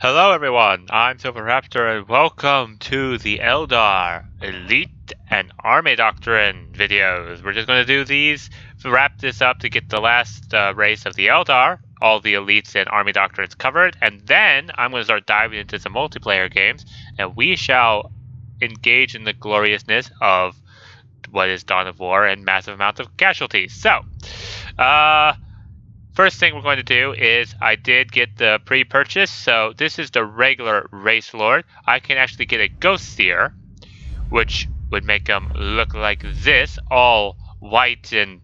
Hello everyone, I'm Silverraptor and welcome to the Eldar Elite and Army Doctrine videos. We're just going to do these to wrap this up to get the last race of the Eldar, all the Elites and Army Doctrines covered, and then I'm going to start diving into some multiplayer games, and we shall engage in the gloriousness of what is Dawn of War and massive amounts of casualties. So, first thing we're going to do is I did get the pre-purchase, so this is the regular Race Lord. I can actually get a Ghost Seer, which would make them look like this, all white and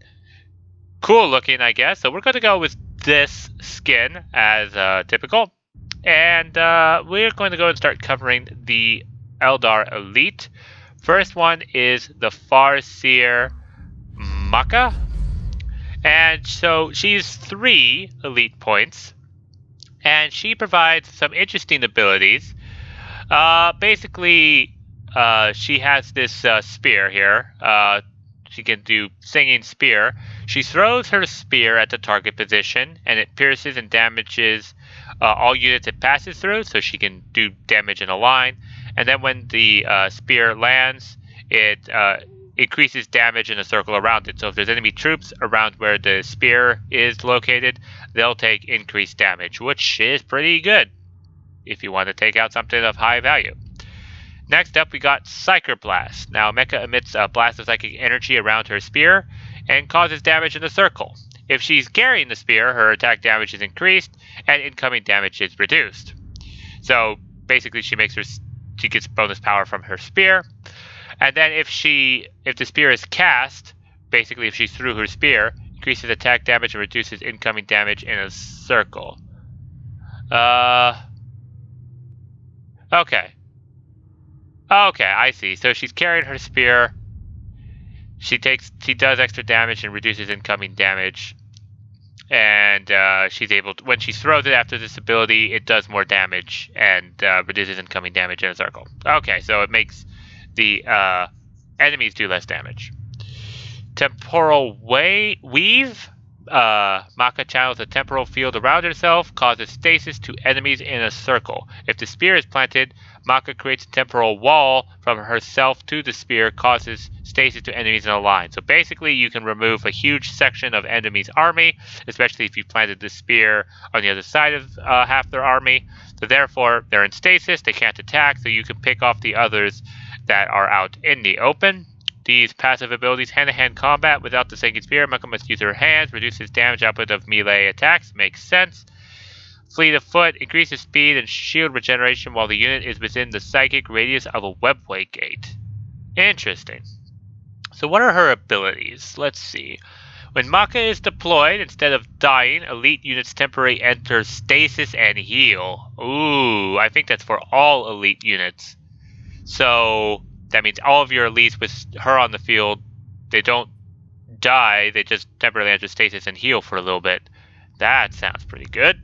cool looking, I guess. So we're going to go with this skin as typical. And we're going to go and start covering the Eldar Elite. First one is the Farseer Maka. And so she's 3 elite points, and she provides some interesting abilities. Basically, she has this spear here. She can do Singing Spear. She throws her spear at the target position, and it pierces and damages all units it passes through, so she can do damage in a line. And then when the spear lands, it increases damage in a circle around it. So if there's enemy troops around where the spear is located, they'll take increased damage, which is pretty good if you want to take out something of high value. Next up, we got Psyker Blast. Now, Mecha emits a blast of psychic energy around her spear and causes damage in a circle. If she's carrying the spear, her attack damage is increased and incoming damage is reduced. So basically, she gets bonus power from her spear. And then if the spear is cast, basically if she threw her spear, increases attack damage and reduces incoming damage in a circle. Okay, I see. So she's carrying her spear. She does extra damage and reduces incoming damage. And she's able to, when she throws it after this ability, it does more damage and reduces incoming damage in a circle. Okay, so it makes the enemies do less damage. Temporal Weave. Maka channels a temporal field around herself, causes stasis to enemies in a circle. If the spear is planted, Maka creates a temporal wall from herself to the spear, causes stasis to enemies in a line. So basically, you can remove a huge section of enemy's army, especially if you planted the spear on the other side of half their army. So therefore, they're in stasis, they can't attack, so you can pick off the others that are out in the open. These passive abilities, hand-to-hand combat without the Singing Spear, Maka must use her hands, reduces damage output of melee attacks, makes sense. Fleet of Foot, increases speed and shield regeneration while the unit is within the psychic radius of a webway gate. Interesting. So what are her abilities? Let's see. When Maka is deployed, instead of dying, elite units temporarily enter stasis and heal. Ooh, I think that's for all elite units. So that means all of your elites with her on the field, they don't die, they just temporarily enter stasis and heal for a little bit. That sounds pretty good.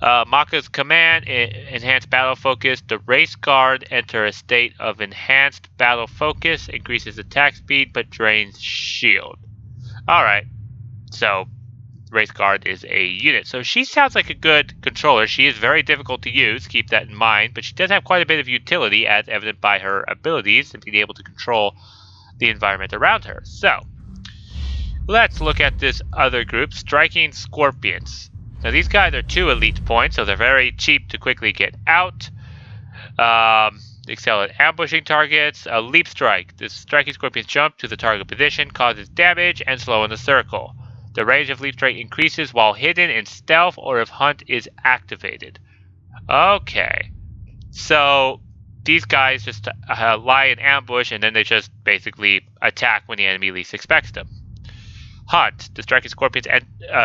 Maka's command, enhanced battle focus. The race guard enter a state of enhanced battle focus, increases attack speed but drains shield. Alright, so race guard is a unit. So she sounds like a good controller. She is very difficult to use, keep that in mind, but she does have quite a bit of utility as evident by her abilities and being able to control the environment around her. So, let's look at this other group, Striking Scorpions. Now these guys are 2 elite points, so they're very cheap to quickly get out. Excel at ambushing targets. A leap strike. This Striking Scorpions jump to the target position, causes damage and slow in the circle. The range of leap strike increases while hidden in stealth or if hunt is activated. Okay. So these guys just lie in ambush and then they just basically attack when the enemy least expects them. Hunt. The striking scorpions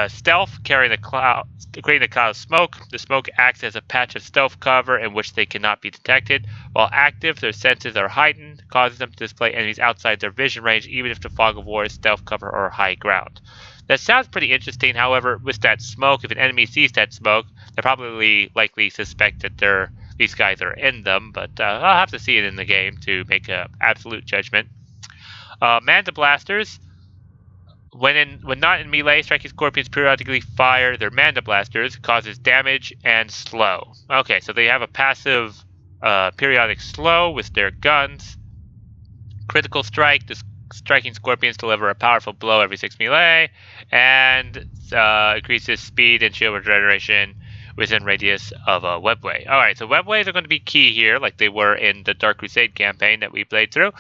stealth, creating a cloud of smoke. The smoke acts as a patch of stealth cover in which they cannot be detected. While active, their senses are heightened, causing them to display enemies outside their vision range, even if the fog of war is stealth cover or high ground. That sounds pretty interesting. However, with that smoke, if an enemy sees that smoke, they probably likely suspect that these guys are in them. But I'll have to see it in the game to make an absolute judgment. Manta blasters. When not in melee, striking scorpions periodically fire their mana blasters, causes damage and slow. Okay, so they have a passive periodic slow with their guns. Critical strike, striking scorpions deliver a powerful blow every 6 melee, and increases speed and shield regeneration within radius of a webway. Alright, so webways are going to be key here, like they were in the Dark Crusade campaign that we played through.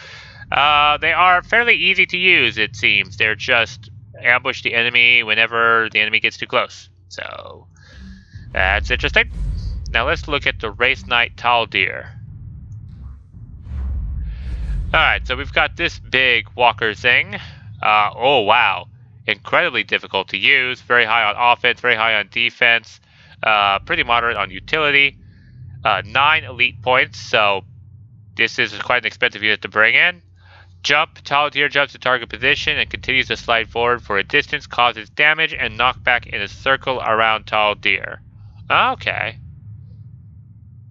They are fairly easy to use, it seems. They're just ambush the enemy whenever the enemy gets too close. So, that's interesting. Now let's look at the Race Knight Taldir. Alright, so we've got this big walker thing. Oh wow. Incredibly difficult to use. Very high on offense, very high on defense. Pretty moderate on utility. 9 elite points, so this is quite an expensive unit to bring in. Jump. Taldir jumps to target position and continues to slide forward for a distance, causes damage and knockback in a circle around Taldir. Okay.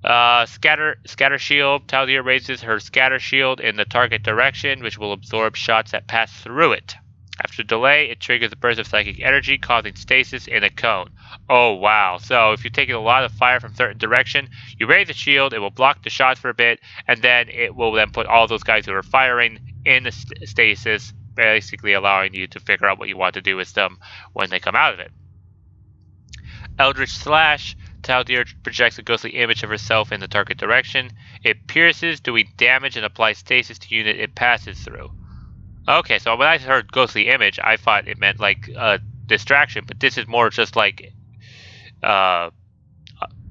Scatter shield. Taldir raises her scatter shield in the target direction, which will absorb shots that pass through it. After delay, it triggers a burst of psychic energy, causing stasis in a cone. Oh wow, so if you're taking a lot of fire from a certain direction, you raise the shield, it will block the shots for a bit, and then it will then put all those guys who are firing in the stasis, basically allowing you to figure out what you want to do with them when they come out of it. Eldritch Slash. Taldir projects a ghostly image of herself in the target direction. It pierces, doing damage, and applies stasis to unit it passes through. Okay, so when I heard ghostly image, I thought it meant like a distraction, but this is more just like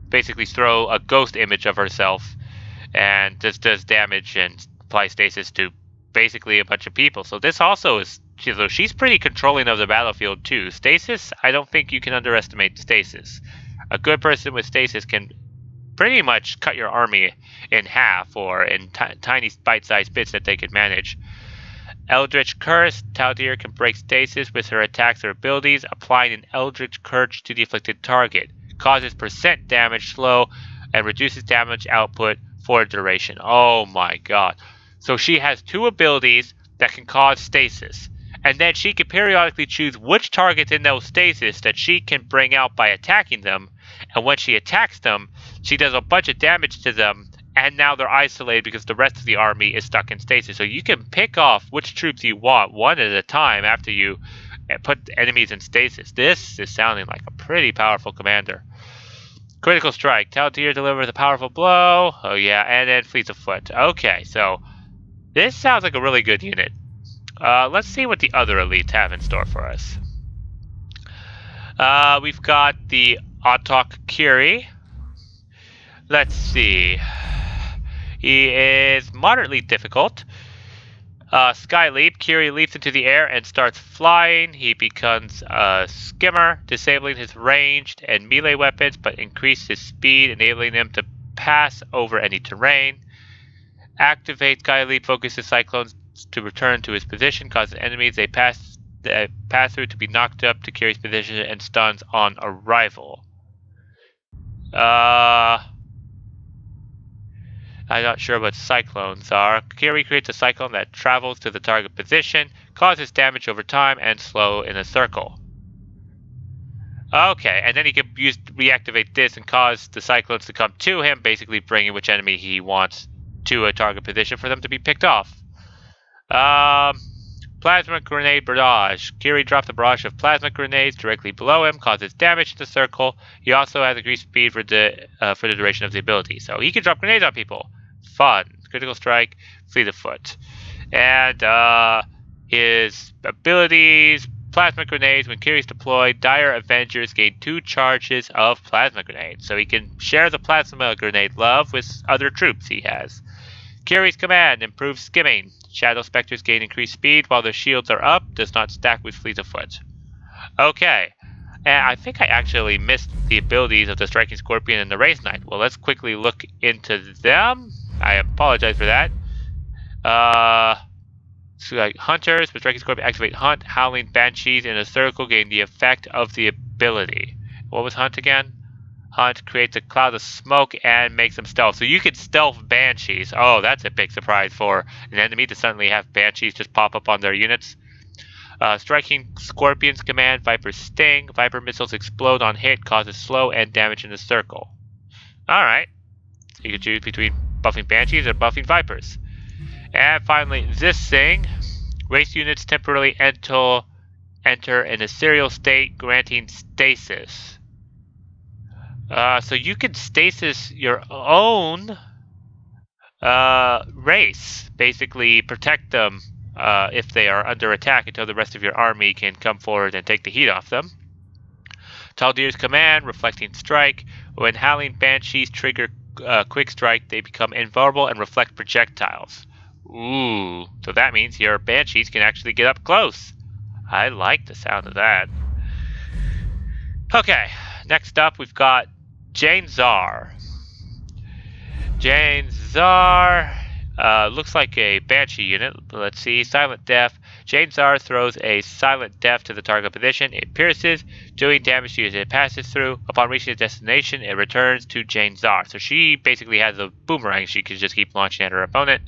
basically throw a ghost image of herself and just does damage and applies stasis to basically a bunch of people. So this also is, so she's pretty controlling of the battlefield too. Stasis, I don't think you can underestimate stasis. A good person with stasis can pretty much cut your army in half or in tiny bite-sized bits that they can manage. Eldritch Curse. Taldir can break stasis with her attacks or abilities, applying an Eldritch Curse to the afflicted target. Causes % damage slow and reduces damage output for a duration. Oh my god. So she has 2 abilities that can cause stasis. And then she can periodically choose which targets in those stasis that she can bring out by attacking them. And when she attacks them, she does a bunch of damage to them. And now they're isolated because the rest of the army is stuck in stasis. So you can pick off which troops you want one at a time after you put enemies in stasis. This is sounding like a pretty powerful commander. Critical Strike. Taldir delivers a powerful blow. Oh yeah, and then fleets of foot. Okay, so this sounds like a really good unit. Let's see what the other elites have in store for us. We've got the Autok Kiri. Let's see. He is moderately difficult. Sky Leap. Kiri leaps into the air and starts flying. He becomes a skimmer, disabling his ranged and melee weapons, but increases his speed, enabling him to pass over any terrain. Activate Sky Leap. Focuses cyclones to return to his position, causes enemies they pass through to be knocked up to Kiri's position and stuns on arrival. I'm not sure what cyclones are. Kiri creates a cyclone that travels to the target position, causes damage over time, and slow in a circle. Okay, and then he can reactivate this and cause the cyclones to come to him, basically bringing which enemy he wants to a target position for them to be picked off. Plasma Grenade Barrage. Kiri drops a barrage of plasma grenades directly below him, causes damage to the circle. He also has increased speed for the duration of the ability, so he can drop grenades on people. Fun. Critical Strike, Fleet of Foot. And his abilities: Plasma Grenades. When Kiri's deployed, Dire Avengers gain 2 charges of Plasma Grenades, so he can share the Plasma Grenade love with other troops he has. Kiri's Command improves skimming. Shadow Specters gain increased speed while their shields are up, does not stack with Fleet of Foot. Okay, and I think I actually missed the abilities of the Striking Scorpion and the Race Knight. Well, let's quickly look into them. I apologize for that. So like Hunters, with Striking Scorpion, activate Hunt. Howling Banshees in a circle gain the effect of the ability. What was Hunt again? Hunt creates a cloud of smoke and makes them stealth. So you can stealth Banshees. Oh, that's a big surprise for an enemy to suddenly have Banshees just pop up on their units. Striking Scorpion's command, Viper's sting. Viper missiles explode on hit, causes slow and damage in the circle. Alright. So you can choose between buffing Banshees or buffing Vipers. And finally, this thing. Race units temporarily enter in a serial state, granting stasis. So you can stasis your own race. Basically, protect them if they are under attack until the rest of your army can come forward and take the heat off them. Taldir's command, Reflecting Strike. When Howling Banshees trigger Quick Strike, they become invulnerable and reflect projectiles. Ooh, so that means your Banshees can actually get up close. I like the sound of that. Okay, next up we've got Jane Czar. Jane Czar looks like a Banshee unit. Let's see, Silent Death. Jane Czar throws a Silent Death to the target position. It pierces, doing damage to you as it passes through. Upon reaching its destination, it returns to Jane Czar. So she basically has a boomerang she can just keep launching at her opponent.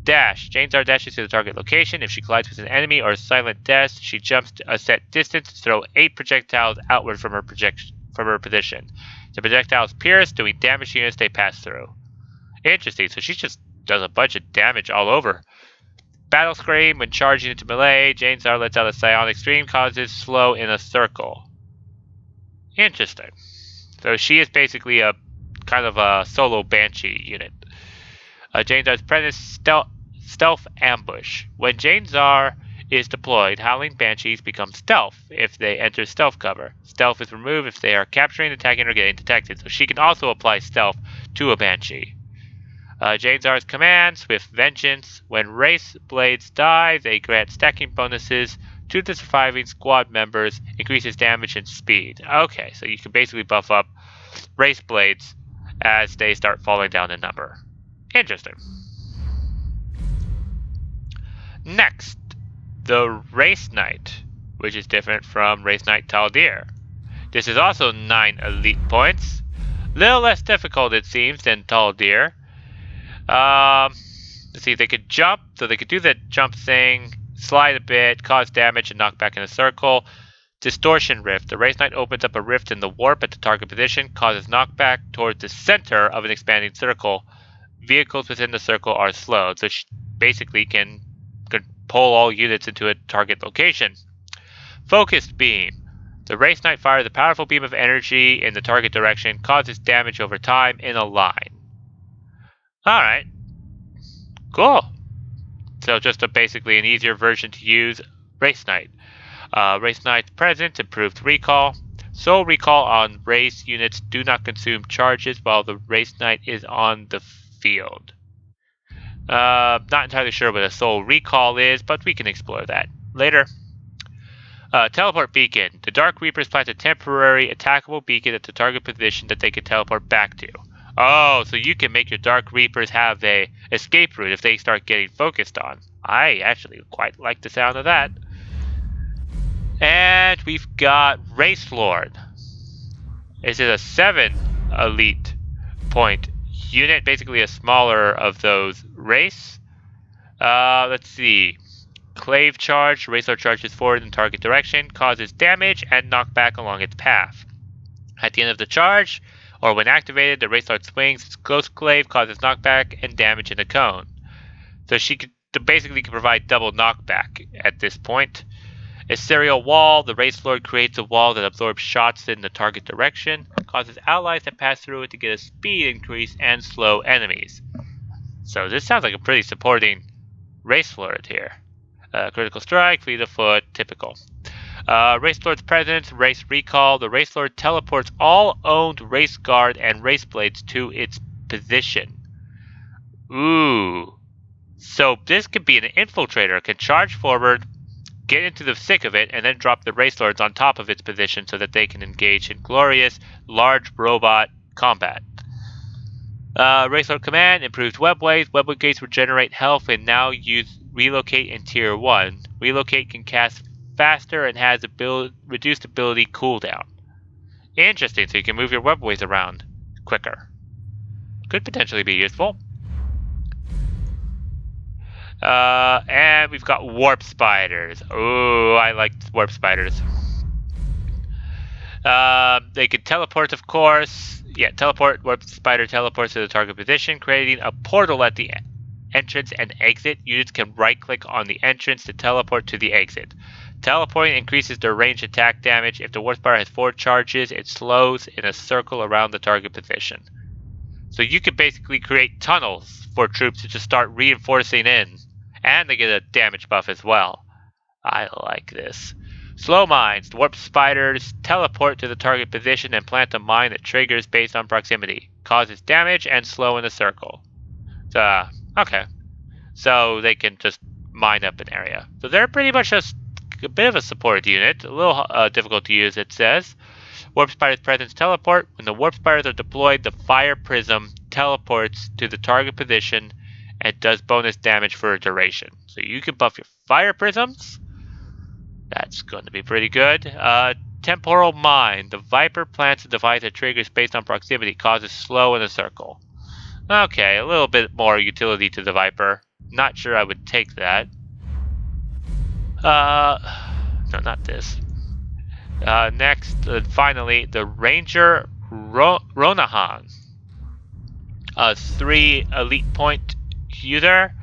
Dash. Jane Czar dashes to the target location. If she collides with an enemy or Silent Death, she jumps to a set distance to throw 8 projectiles outward from her position. The projectiles pierce, doing damage to units they pass through. Interesting, so she just does a bunch of damage all over. Battle Scream. When charging into melee, Jane Czar lets out a psionic stream, causes slow in a circle. Interesting. So she is basically a kind of a solo Banshee unit. Jane Czar's presence, stealth ambush. When Jane Czar is deployed, Howling Banshees become stealth if they enter stealth cover. Stealth is removed if they are capturing, attacking, or getting detected. So she can also apply stealth to a Banshee. Jane Czar's command, Swift Vengeance. When Race Blades die, they grant stacking bonuses to the surviving squad members, increases damage and speed. Okay, so you can basically buff up Race Blades as they start falling down in number. Interesting. Next, the Race Knight, which is different from Race Knight Taldir. This is also 9 elite points. Little less difficult, it seems, than Taldir. Let's see, they could jump, so they could do the jump thing, slide a bit, cause damage, and knock back in a circle. Distortion Rift. The Race Knight opens up a rift in the warp at the target position, causes knockback towards the center of an expanding circle. Vehicles within the circle are slowed, so she basically can pull all units into a target location. Focused Beam. The Race Knight fires a powerful beam of energy in the target direction, causes damage over time in a line. Alright. Cool. So just basically an easier version to use Race Knight. Race Knight's presence, improved recall. Soul recall on race units do not consume charges while the Race Knight is on the field. Not entirely sure what a soul recall is, but we can explore that later. Teleport Beacon. The Dark Reapers plant a temporary attackable beacon at the target position that they can teleport back to. Oh, so you can make your Dark Reapers have a escape route if they start getting focused on. I actually quite like the sound of that. And we've got Race Lord. This is a 7 elite point unit, basically a smaller of those race. Let's see. Clave Charge. Race Lord charges forward in target direction, causes damage and knockback along its path. At the end of the charge, or when activated, the Race Lord swings its Ghost Clave, causes knockback and damage in a cone. So she can basically provide double knockback at this point. Ethereal Wall. The Race Lord creates a wall that absorbs shots in the target direction, causes allies that pass through it to get a speed increase and slow enemies. So this sounds like a pretty supporting Race Lord here. Critical Strike, Fleet of Foot, typical. Race Lord's presence, Race Recall. The Race Lord teleports all owned Race Guard and Race Blades to its position. Ooh. So this could be an infiltrator, can charge forward, get into the thick of it, and then drop the Race Lords on top of its position so that they can engage in glorious, large robot combat. Race Lord command, improved webways. Webway gates regenerate health and now use Relocate in Tier 1. Relocate can cast faster and has reduced ability cooldown. Interesting, so you can move your webways around quicker. Could potentially be useful. And we've got warp spiders. Oh, I like warp spiders. They can teleport, of course. Yeah, teleport. Warp spider teleports to the target position, creating a portal at the entrance and exit. Units can right-click on the entrance to teleport to the exit. Teleporting increases their range attack damage. If the warp spider has 4 charges, it slows in a circle around the target position. So you can basically create tunnels for troops to just start reinforcing in. And they get a damage buff as well. I like this. Slow mines. The warp spiders teleport to the target position and plant a mine that triggers based on proximity. Causes damage and slow in a circle. So, okay. So they can just mine up an area. So they're pretty much just a bit of a support unit. A little difficult to use, it says. Warp Spider's presence teleport. When the Warp Spiders are deployed, the Fire Prism teleports to the target position and does bonus damage for a duration. So you can buff your Fire Prisms. That's going to be pretty good. Temporal Mine. The Viper plants a device that triggers based on proximity. Causes slow in a circle. Okay, a little bit more utility to the Viper. Not sure I would take that. No, not this. Next, finally, the Ranger Ronahan. 3 elite point user.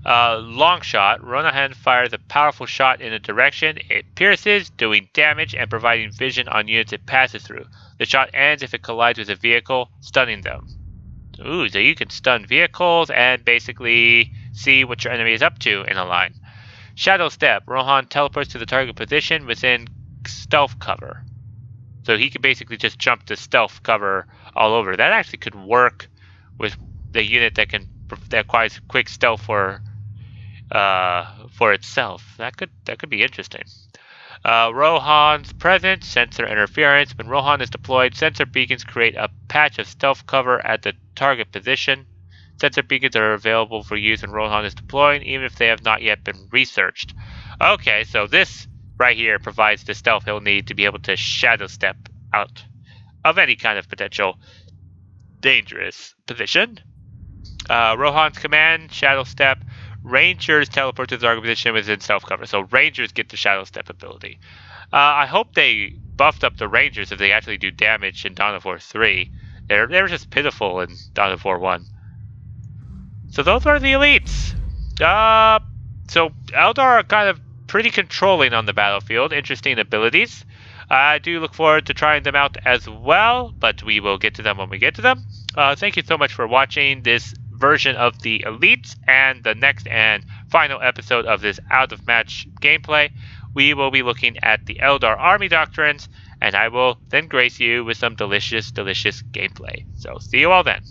Long shot. Ronahan fires a powerful shot in a direction it pierces, doing damage and providing vision on units it passes through. The shot ends if it collides with a vehicle, stunning them. Ooh, so you can stun vehicles and basically see what your enemy is up to in a line. Shadow Step. Rohan teleports to the target position within stealth cover. So he could basically just jump to stealth cover all over. That actually could work with the unit that acquires quick stealth for itself. That could be interesting. Rohan's presence, sensor interference. When Rohan is deployed, sensor beacons create a patch of stealth cover at the target position. Sensor beacons are available for use when Rohan is deploying, even if they have not yet been researched. Okay, so this right here provides the stealth he'll need to be able to shadow step out of any kind of potential dangerous position. Rohan's command, shadow step. Rangers teleport to the target position within stealth cover. So Rangers get the shadow step ability. I hope they buffed up the Rangers if they actually do damage in Dawn of War 3. They were just pitiful in Dawn of War 1. So those are the elites. So Eldar are kind of pretty controlling on the battlefield. Interesting abilities. I do look forward to trying them out as well, but we will get to them when we get to them. Thank you so much for watching this version of the elites and the next and final episode of this out-of-match gameplay. We will be looking at the Eldar army doctrines, and I will then grace you with some delicious, delicious gameplay. So see you all then.